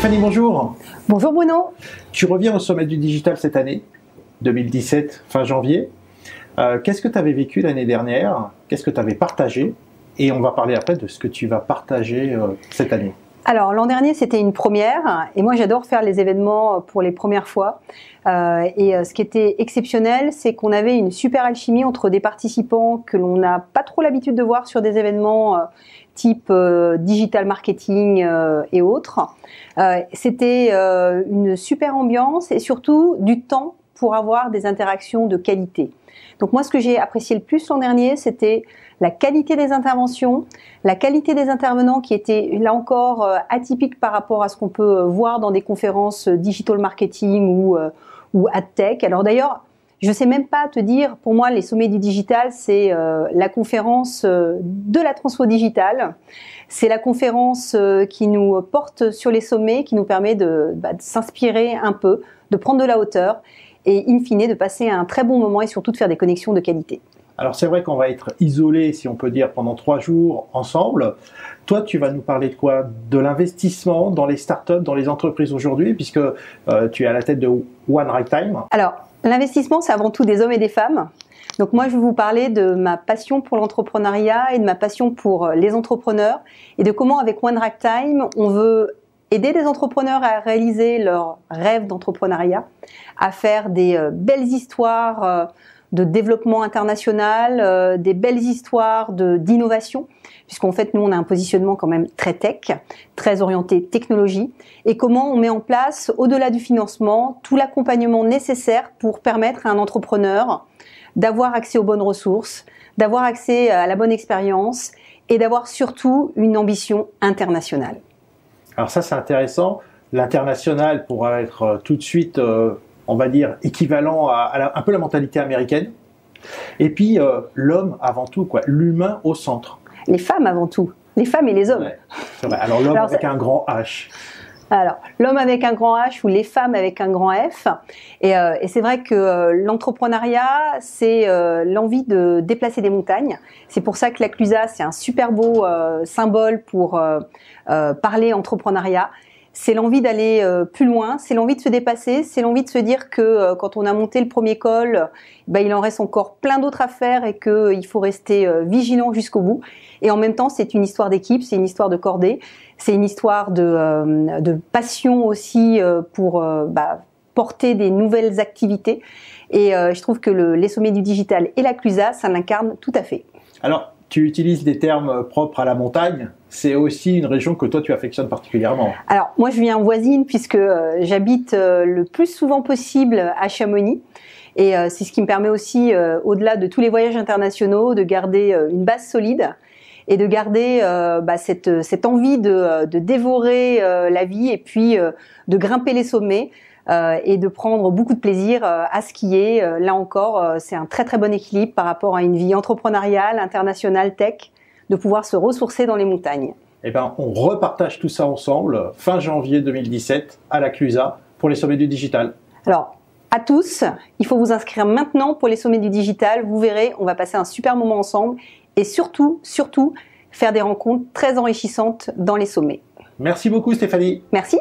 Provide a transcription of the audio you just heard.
Stéphanie, bonjour. Bonjour Bruno. Tu reviens au Sommet du Digital cette année, 2017, fin janvier. Qu'est-ce que tu avais vécu l'année dernière? Qu'est-ce que tu avais partagé? Et on va parler après de ce que tu vas partager cette année. Alors l'an dernier c'était une première et moi j'adore faire les événements pour les premières fois ce qui était exceptionnel c'est qu'on avait une super alchimie entre des participants que l'on n'a pas trop l'habitude de voir sur des événements type digital marketing et autres. C'était une super ambiance et surtout du temps pour avoir des interactions de qualité. Donc moi ce que j'ai apprécié le plus l'an dernier c'était la qualité des interventions, la qualité des intervenants qui étaient là encore atypiques par rapport à ce qu'on peut voir dans des conférences digital marketing ou AdTech. Alors d'ailleurs, je ne sais même pas te dire, pour moi les sommets du digital c'est la conférence de la transfo digitale, c'est la conférence qui nous porte sur les sommets, qui nous permet de s'inspirer un peu, de prendre de la hauteur et in fine de passer un très bon moment et surtout de faire des connexions de qualité. Alors c'est vrai qu'on va être isolés, si on peut dire, pendant 3 jours ensemble. Toi, tu vas nous parler de quoi? De l'investissement dans les startups, dans les entreprises aujourd'hui, puisque tu es à la tête de One Right Time. Alors, l'investissement, c'est avant tout des hommes et des femmes. Donc moi, je vais vous parler de ma passion pour l'entrepreneuriat et de ma passion pour les entrepreneurs et de comment, avec One Right Time, on veut aider des entrepreneurs à réaliser leurs rêves d'entrepreneuriat, à faire des belles histoires de développement international, des belles histoires d'innovation, puisqu'en fait, nous, on a un positionnement quand même très tech, très orienté technologie, et comment on met en place, au-delà du financement, tout l'accompagnement nécessaire pour permettre à un entrepreneur d'avoir accès aux bonnes ressources, d'avoir accès à la bonne expérience, et d'avoir surtout une ambition internationale. Alors ça, c'est intéressant. L'international pourra être tout de suite... on va dire, équivalent à un peu la mentalité américaine. Et puis, l'homme avant tout, quoi, l'humain au centre. Les femmes avant tout, les femmes et les hommes. Ouais, c'est vrai. Alors, l'homme avec un grand H. Alors, l'homme avec un grand H ou les femmes avec un grand F. Et c'est vrai que l'entrepreneuriat, c'est l'envie de déplacer des montagnes. C'est pour ça que la Clusa, c'est un super beau symbole pour parler entrepreneuriat. C'est l'envie d'aller plus loin, c'est l'envie de se dépasser, c'est l'envie de se dire que quand on a monté le premier col, il en reste encore plein d'autres à faire et qu'il faut rester vigilant jusqu'au bout. Et en même temps, c'est une histoire d'équipe, c'est une histoire de cordée, c'est une histoire de passion aussi pour porter des nouvelles activités. Et je trouve que les sommets du digital et la Clusa, ça l'incarne tout à fait. Alors, tu utilises des termes propres à la montagne. C'est aussi une région que toi, tu affectionnes particulièrement. Alors, moi, je viens voisine puisque j'habite le plus souvent possible à Chamonix. Et c'est ce qui me permet aussi, au-delà de tous les voyages internationaux, de garder une base solide et de garder cette envie de dévorer la vie et puis de grimper les sommets. Et de prendre beaucoup de plaisir à skier. Là encore, c'est un très très bon équilibre par rapport à une vie entrepreneuriale, internationale, tech, de pouvoir se ressourcer dans les montagnes. Eh ben, on repartage tout ça ensemble, fin janvier 2017, à la Clusa, pour les sommets du digital. Alors, à tous, il faut vous inscrire maintenant pour les sommets du digital. Vous verrez, on va passer un super moment ensemble et surtout, faire des rencontres très enrichissantes dans les sommets. Merci beaucoup Stéphanie. Merci.